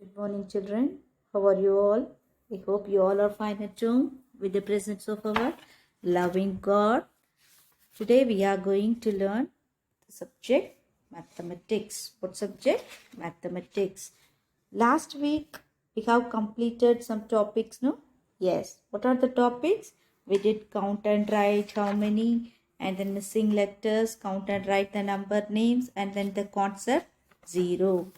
Good morning, children. How are you all? I hope you all are fine at home with the presence of our loving God. Today we are going to learn the subject mathematics. What subject? Mathematics. Last week we have completed some topics, no? Yes. What are the topics? We did count and write how many, and then missing letters, count and write the number names, and then the concept zero.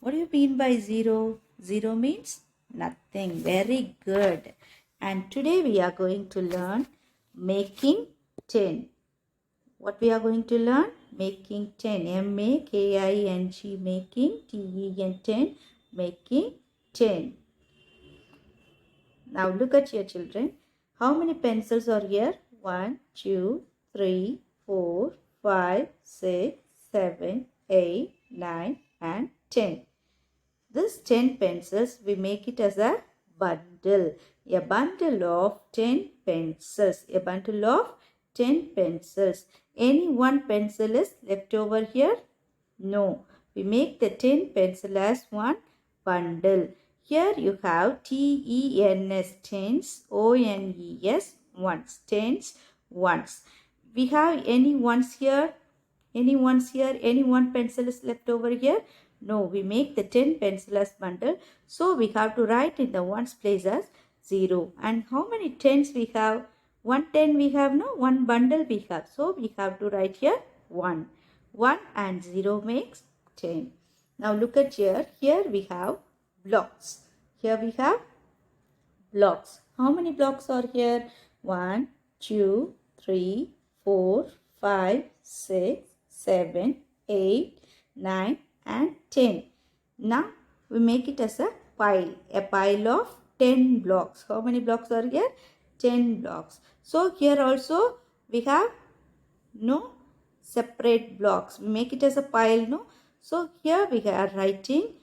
What do you mean by zero? Zero means nothing. Very good. And today we are going to learn making 10. What we are going to learn? Making 10. M-A-K-I-N-G. Making T-E-N 10. Making 10. Now look at your children. How many pencils are here? 1, 2, 3, 4, 5, 6, 7, 8, 9 and 10. This 10 pencils, we make it as a bundle. A bundle of 10 pencils. A bundle of 10 pencils. Any one pencil is left over here? No. We make the 10 pencil as one bundle. Here you have T-E-N-S, tens, O-N-E-S, ones, tens, ones. We have any ones here? Any ones here? Any one pencil is left over here? No, we make the 10 pencil as bundle. So we have to write in the ones place as 0. And how many tens we have? 1 10 we have, no? One bundle we have. So we have to write here 1. 1 and 0 makes 10. Now look at here. Here we have blocks. Here we have blocks. How many blocks are here? 1, 2, 3, 4, 5, 6, 7, 8, 9 and 10. Now we make it as a pile of 10 blocks. How many blocks are here? 10 blocks. So here also we have no separate blocks. We make it as a pile, no? So here we are writing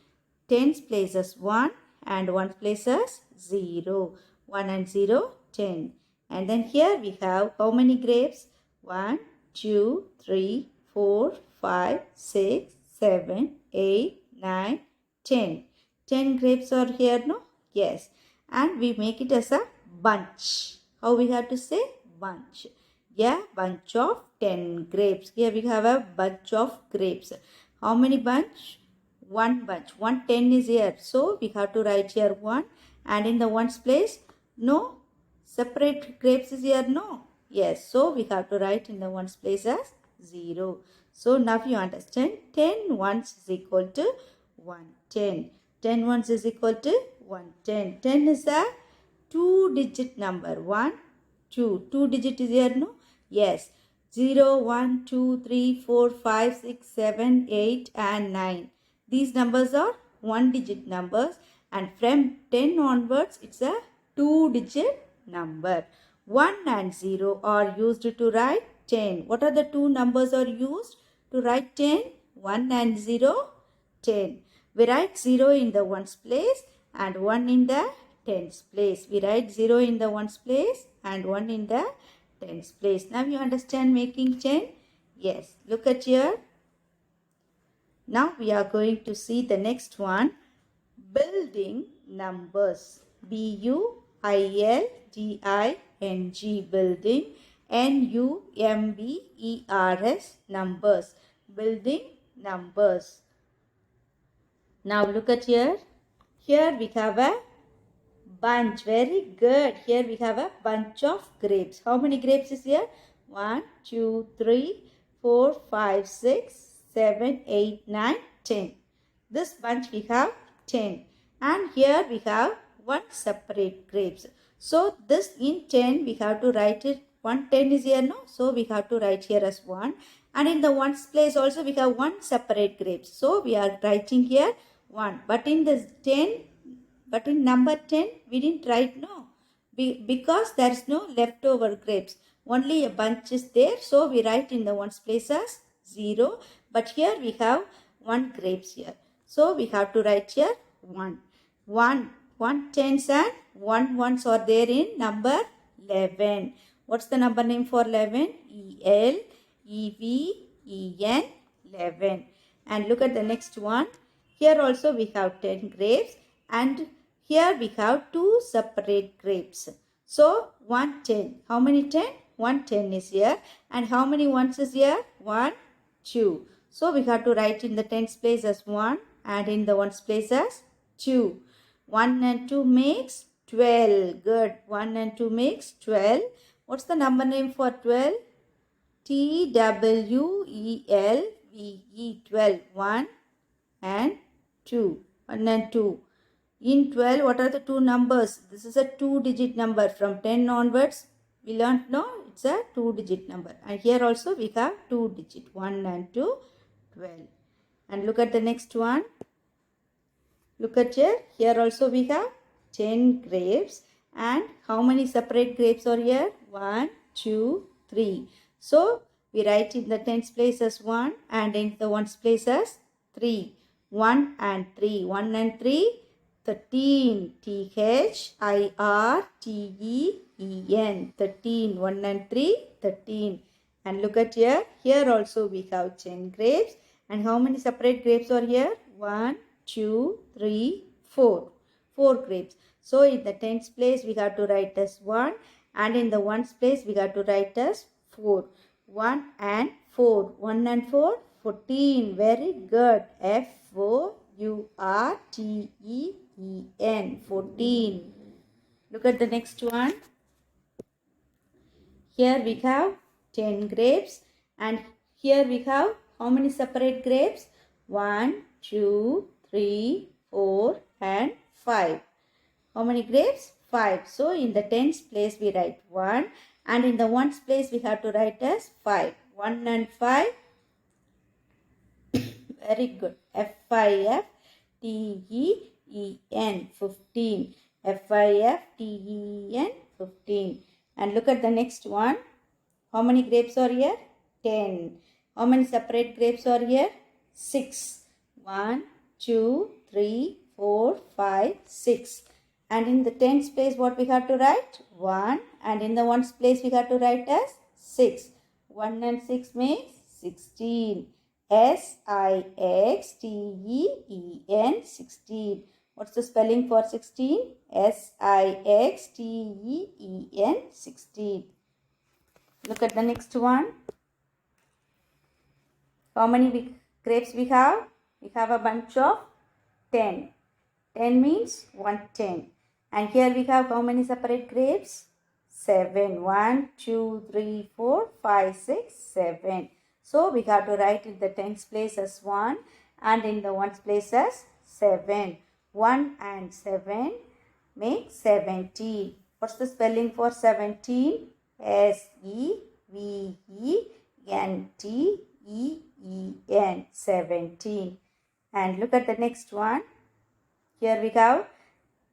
tens places 1 and 1 places 0. 1 and 0, 10. And then here we have how many grapes? 1, 2, 3, 4, 5, 6, 7, 8, 9, 10. 10 grapes are here, no? Yes. And we make it as a bunch. How we have to say? Bunch. Yeah, bunch of 10 grapes. Here we have a bunch of grapes. How many bunch? One bunch. 1 10 is here. So we have to write here 1. And in the ones place, no separate grapes is here, no? Yes. So we have to write in the ones place as 0. So now you understand 10 ones is equal to 110. 10 ones is equal to 110. 10 is a 2-digit number. 1, 2. 2 digit is here, no? Yes. 0, 1, 2, 3, 4, 5, 6, 7, 8 and 9. These numbers are 1-digit numbers, and from 10 onwards it's a 2-digit number. 1 and 0 are used to write 10. What are the two numbers are used to write 10? 1 and 0, 10. We write 0 in the ones place and 1 in the tens place. We write 0 in the ones place and 1 in the tens place. Now you understand making 10? Yes. Look at here. Now we are going to see the next one. Building numbers. B-U-I-L-D-I-N-G. Building. N-U-M-B-E-R-S. Numbers. Building numbers. Now look at here. Here we have a bunch. Very good. Here we have a bunch of grapes. How many grapes is here? 1, 2, 3, 4, 5, 6, 7, 8, 9, 10. This bunch we have 10. And here we have one separate grapes. So this in 10 we have to write it. 1 10 is here, no? So we have to write here as 1. And in the ones place also we have one separate grapes. So we are writing here 1. But in this 10, but in number 10 we didn't write, no? Because there is no leftover grapes. Only a bunch is there. So we write in the ones place as 0. But here we have 1 grapes here. So we have to write here 1. 1 tens and 1 ones are there in number 11. What's the number name for 11? E-L-E-V-E-N 11. And look at the next one. Here also we have 10 grapes. And here we have two separate grapes. So 110. How many 10? 110 is here. And how many ones is here? 1, 2. So we have to write in the tens place as 1 and in the ones place as 2. 1 and 2 makes 12. Good. 1 and 2 makes 12. What's the number name for 12? TWELVE, 12. 1 and 2. 1 and 2. In 12, what are the two numbers? This is a 2-digit number. From 10 onwards, we learnt, no? It's a 2-digit number. And here also we have 2-digit. 1 and 2, 12. And look at the next one. Look at here. Here also we have 10 grapes. And how many separate grapes are here? 1, 2, 3. So, we write in the tens place as 1 and in the ones place as 3. 1 and 3. 1 and 3, 13. THIRTEEN. 13. 1 and 3, 13. And look at here. Here also we have 10 grapes. And how many separate grapes are here? 1, 2, 3, 4. 4 grapes. So in the tens place we have to write as 1 and in the ones place we have to write as 4. 1 and 4. 1 and 4, 14. Very good. FOURTEEN. 14. Look at the next one. Here we have 10 grapes and here we have how many separate grapes? 1, 2, 3, 4 and 5. How many grapes? 5. So in the tens place we write 1 and in the ones place we have to write as 5. 1 and 5. Very good. FIFTEEN. 15. FIFTEEN. 15. And look at the next one. How many grapes are here? 10. How many separate grapes are here? 6. 1, 2, 3, 4, 5, 6. And in the tens place what we have to write? 1 and in the ones place we have to write as 6. 1 and 6 makes 16. SIXTEEN. 16. What's the spelling for 16? SIXTEEN. 16. Look at the next one. How many grapes we have? We have a bunch of 10. 10 means 110. And here we have how many separate grapes? 7. 1, 2, 3, 4, 5, 6, 7. So we have to write in the tens place as 1 and in the ones place as 7. 1 and 7 make 17. What's the spelling for 17? SEVENTEEN. 17. And look at the next one. Here we have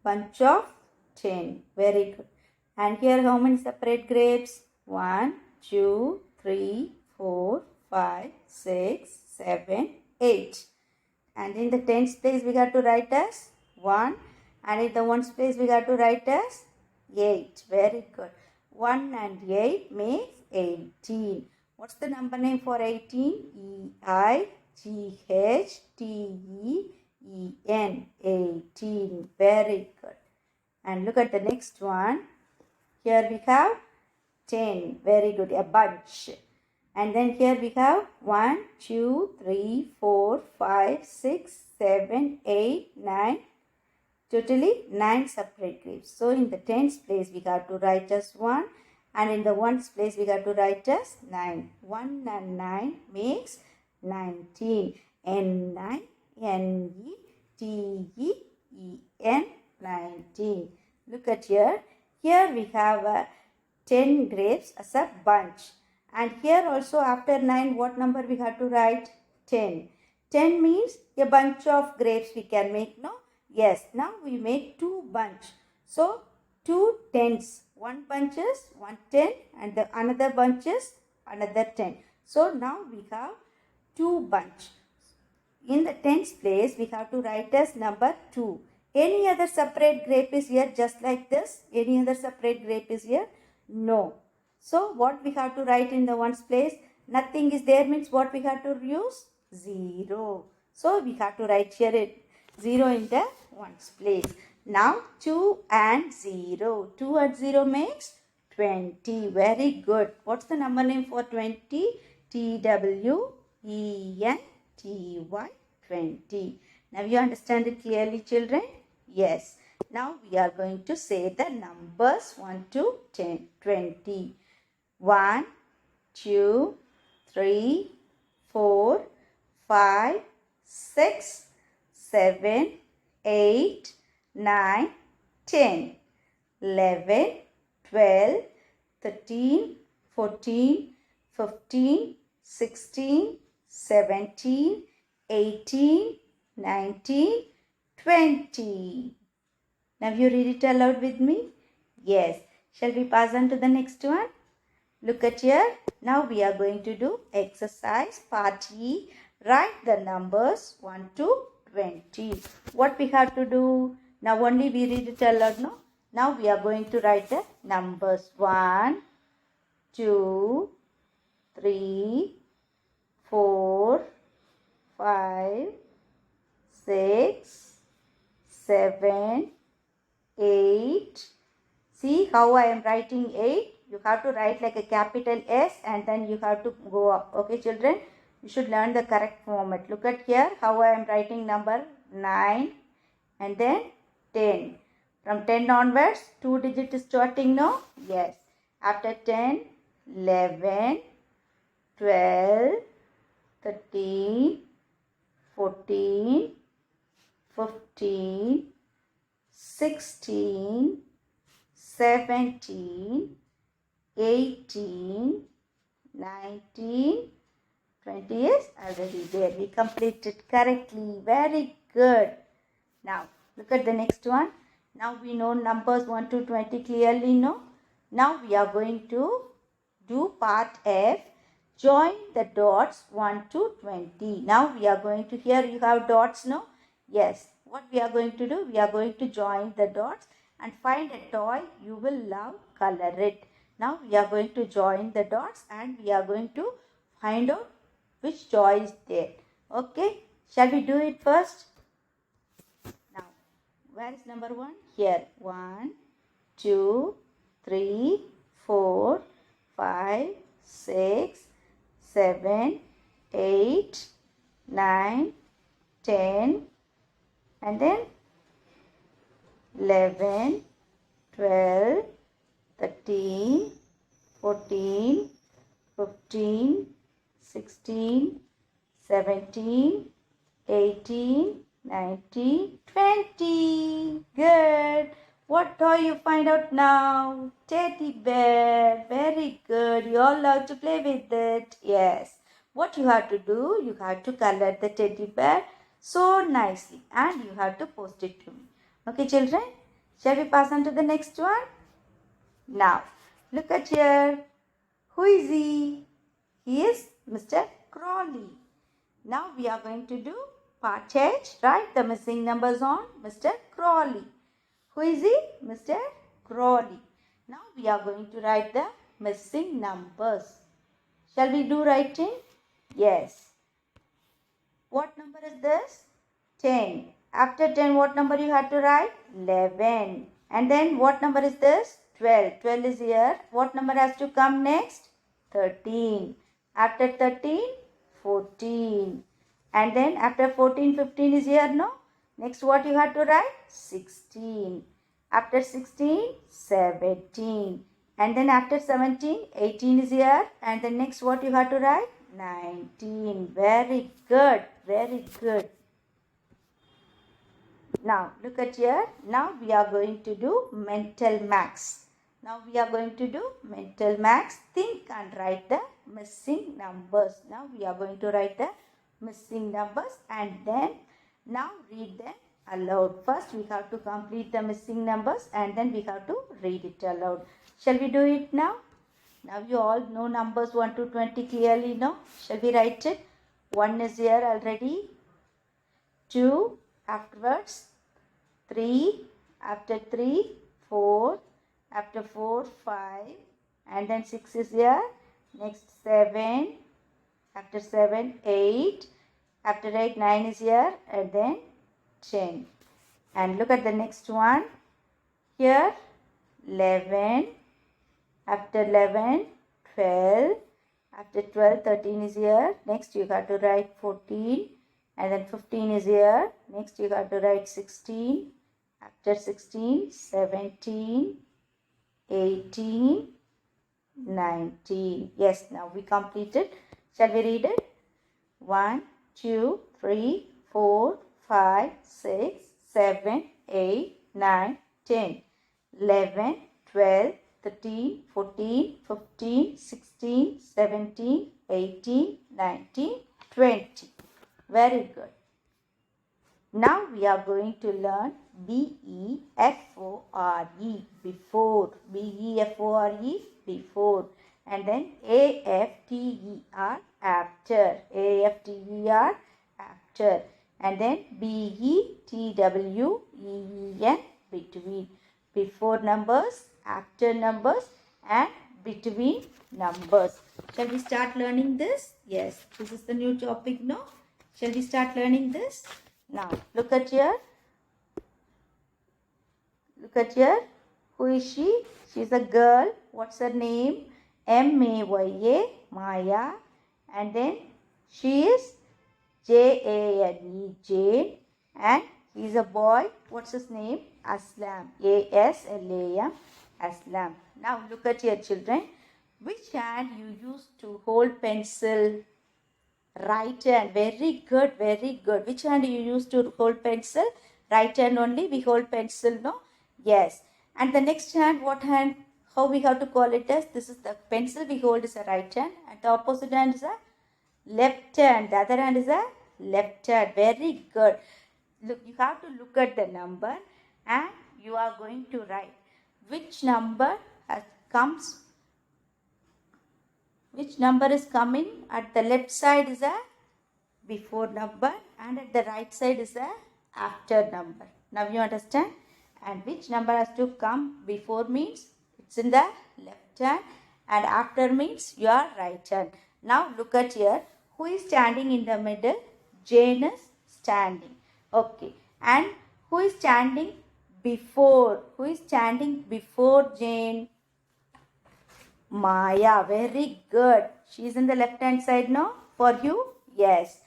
bunch of 10. Very good. And here how many separate grapes? 1, 2, 3, 4, 5, 6, 7, 8. And in the tens place we got to write as 1 and in the ones place we got to write as 8. Very good. 1 and 8 makes 18. What's the number name for 18? EIGHTEEN. 18. Very good. And look at the next one. Here we have 10. Very good. A bunch. And then here we have 1, 2, 3, 4, 5, 6, 7, 8, 9. Totally 9 separate grapes. So in the tens place we have to write as 1 and in the ones place we have to write as 9. 1 and 9 makes 19. NINETEEN. 19. Look at here. Here we have 10 grapes as a bunch. And here also after 9 what number we have to write? 10. 10 means a bunch of grapes we can make, no? Yes, now we make 2 bunch. So 2 tens. One bunch is 1 10 and the another bunch is another 10. So now we have 2 bunch. In the tens place we have to write as number 2. Any other separate grape is here just like this? Any other separate grape is here? No. So what we have to write in the ones place? Nothing is there means what we have to use? 0. So we have to write here it. 0 in the ones place. Now 2 and 0. 2 and 0 makes 20. Very good. What's the number name for 20? TWENTY. 20. Now you understand it clearly, children? Yes. Now we are going to say the numbers 1 to 10. 20. 1, 2, 3, 4, 5, 6, 7, 8, 9, 10, 11, 12, 13, 14, 15, 16, 17, 18, 19, 20. Now you read it aloud with me? Yes. Shall we pass on to the next one? Look at here. Now we are going to do exercise part E. Write the numbers 1 to 20. What we have to do? Now only we read it aloud, no? Now we are going to write the numbers 1, 2, 3, 4, 5, 6, 7, 8. See how I am writing 8? You have to write like a capital S and then you have to go up. Okay, children? You should learn the correct format. Look at here how I am writing number 9 and then 10. From 10 onwards, 2 digit is starting, no? Yes. After 10, 11, 12, 13, 14, 15, 16, 17, 18, 19, 20 is already there. We completed correctly. Very good. Now, look at the next one. Now we know numbers 1 to 20 clearly, no? Now we are going to do part F. Join the dots 1 to 20. Now we are going to, here you have dots, no? Yes. What we are going to do? We are going to join the dots and find a toy you will love, color it. Now we are going to join the dots and we are going to find out which toy is there. Okay, shall we do it first? Now, where is number 1? Here. 1, 2, 3, 4, 5, 6, 7, 8, 9, 10, and then 11, 12, 13, 14, 15, 16, 17, 18, 19, 20. Good. What toy you find out now? Teddy bear. Very good. You all love to play with it. Yes. What you have to do? You have to color the teddy bear so nicely and you have to post it to me. Okay, children? Shall we pass on to the next one? Now, look at here. Who is he? He is Mr. Crawley. Now we are going to do part H. Write the missing numbers on Mr. Crawley. Who is he? Mr. Crawley. Now we are going to write the missing numbers. Shall we do writing? Yes. What number is this? 10. After 10, what number you have to write? 11. And then what number is this? 12. 12 is here. What number has to come next? 13. After 13, 14. And then after 14, 15 is here, no? Next what you have to write? 16. After 16, 17. And then after 17, 18 is here. And then next what you have to write? 19. Very good. Very good. Now look at here. Now we are going to do mental max. Now we are going to do mental max. Think and write the missing numbers. Now we are going to write the missing numbers and then now read them aloud. First we have to complete the missing numbers and then we have to read it aloud. Shall we do it now? Now you all know numbers 1 to 20 clearly, no? Shall we write it? 1 is here already. 2 afterwards. 3 after 3, 4 after 4, 5 and then 6 is here. Next 7 after 7, 8 after 8, 9 is here and then 10. And look at the next one. Here 11. After 11, 12. After 12, 13 is here. Next you got to write 14. And then 15 is here. Next you got to write 16. After 16, 17, 18, 19. Yes, now we completed. Shall we read it? 1, 2, 3, 4, 5, 6, 7, 8, 9, 10, 11, 12, 13, 14, 15, 16, 17, 18, 19, 20. Very good. Now we are going to learn B-E-F-O-R-E, before. B-E-F-O-R-E, before. And then A-F-T-E-R, after. A-F-T-E-R, after. And then B-E-T-W-E-E-N, between. Before numbers, after numbers, and between numbers. Shall we start learning this? Yes, this is the new topic, no? Shall we start learning this? Now, look at here. Look at here. Who is she? She's a girl. What's her name? M-A-Y-A, Maya. And then she is J-A-N-E, Jane. And he's a boy. What's his name? Aslam. A-S-L-A-M, Aslam. Now, look at here, children. Which hand you use to hold pencil? Right hand. Very good, very good. Which hand you use to hold pencil? Right hand only we hold pencil, no? Yes. And the next hand, what hand? How we have to call it as? This is the pencil we hold is a right hand. And the opposite hand is a left hand. The other hand is a left hand. Very good. Look, you have to look at the number and you are going to write which number comes. Which number is coming? At the left side is a before number and at the right side is a after number. Now you understand? And which number has to come before means it's in the left hand and after means your right hand. Now look at here. Who is standing in the middle? Jane is standing. Okay. And who is standing before? Who is standing before Jane? Maya. Very good. She is in the left hand side now for you? Yes.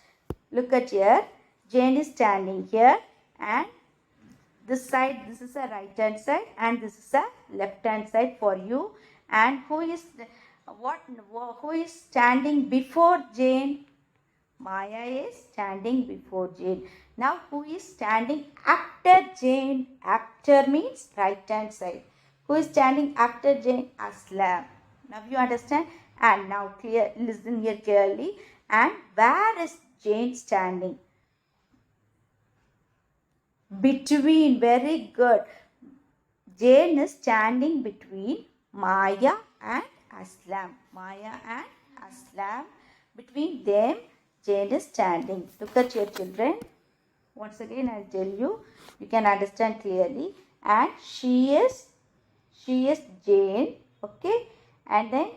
Look at here. Jane is standing here and this side, this is a right hand side and this is a left hand side for you. And who is standing before Jane? Maya is standing before Jane. Now who is standing after Jane? After means right hand side. Who is standing after Jane? Aslam. Now you understand? And now listen here clearly. And where is Jane standing? Between. Very good. Jane is standing between Maya and Aslam. Maya and Aslam. Between them, Jane is standing. Look at your children. Once again, I'll tell you. You can understand clearly. And she is Jane. Okay. And then,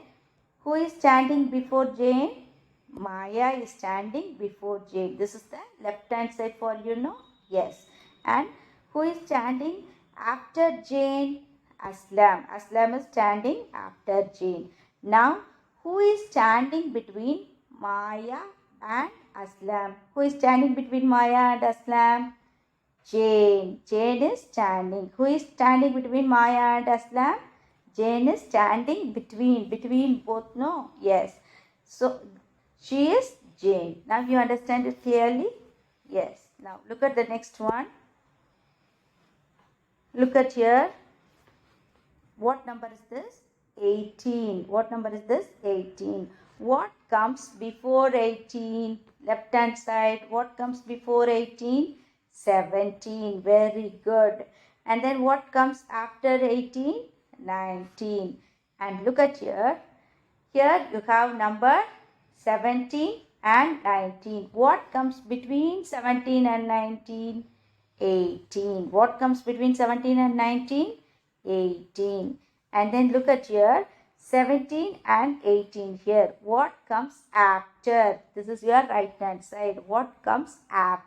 who is standing before Jane? Maya is standing before Jane. This is the left hand side for you, no? Yes. And who is standing after Jane? Aslam. Aslam is standing after Jane. Now, who is standing between Maya and Aslam? Who is standing between Maya and Aslam? Jane. Jane is standing. Who is standing between Maya and Aslam? Jane is standing between both, no? Yes. So, she is Jane. Now, you understand it clearly? Yes. Now, look at the next one. Look at here. What number is this? 18. What number is this? 18. What comes before 18? Left hand side. What comes before 18? 17. Very good. And then what comes after 18? 19. And look at here. Here you have number 17 and 19. What comes between 17 and 19? 18. What comes between 17 and 19? 18. And then look at here. 17 and 18 here. What comes after? This is your right hand side. What comes after?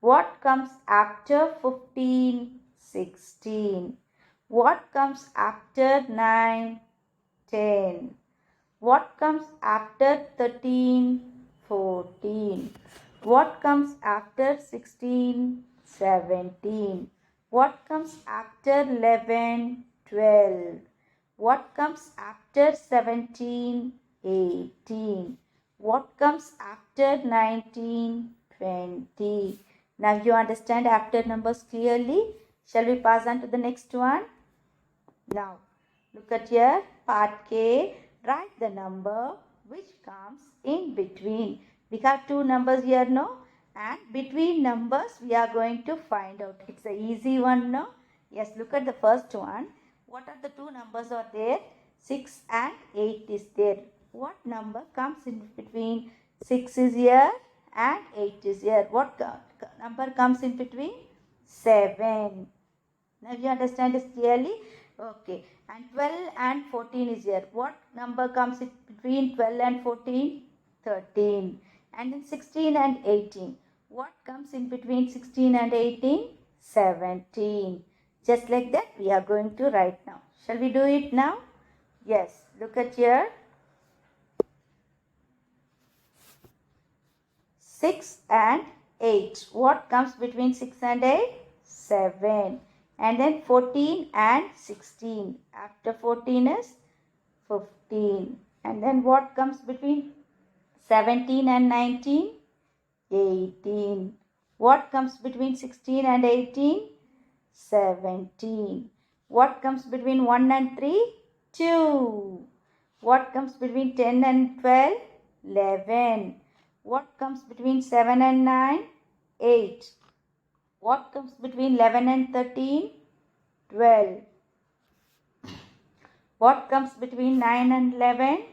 What comes after 15? 16. What comes after 9? 10. What comes after 13? 14. What comes after 16? 17. What comes after 11? 12. What comes after 17? 18. What comes after 19? 20. Now you understand after numbers clearly. Shall we pass on to the next one? Now, look at here, part K. Write the number which comes in between. We have two numbers here, no? And between numbers, we are going to find out. It's an easy one, no? Yes, look at the first one. What are the two numbers are there? 6 and 8 is there. What number comes in between? 6 is here and 8 is here. What number comes in between? 7. Now you understand this clearly? Okay. And 12 and 14 is here. What number comes in between 12 and 14? 13. And then 16 and 18. What comes in between 16 and 18? 17. Just like that we are going to write now. Shall we do it now? Yes. Look at here. 6 and 8. What comes between 6 and 8? 7. And then 14 and 16. After 14 is 15. And then what comes between 17 and 19? 18. What comes between 16 and 18? 17. What comes between 1 and 3? 2. What comes between 10 and 12? 11. What comes between 7 and 9? 8. What comes between 11 and 13? 12. What comes between 9 and 11?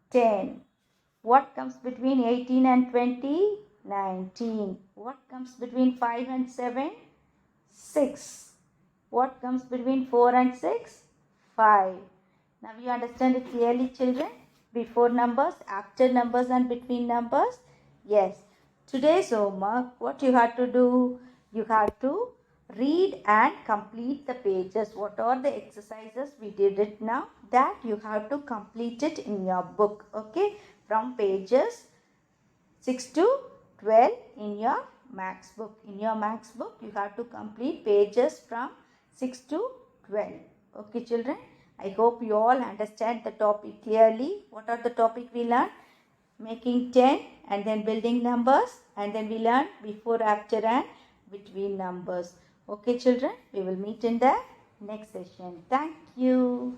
10. What comes between 18 and 20? 19. What comes between 5 and 7? 6. What comes between 4 and 6? 5. Now you understand it clearly, children? Before numbers, after numbers and between numbers? Yes. Today's homework, what you have to do? You have to read and complete the pages. What are the exercises we did it now? That you have to complete it in your book. Okay? From pages 6 to 12 in your maths book. In your maths book, you have to complete pages from 6 to 12. Okay, children? I hope you all understand the topic clearly. What are the topic we learned? Making 10 and then building numbers, and then we learn before, after and between numbers. Okay, children? We will meet in the next session. Thank you.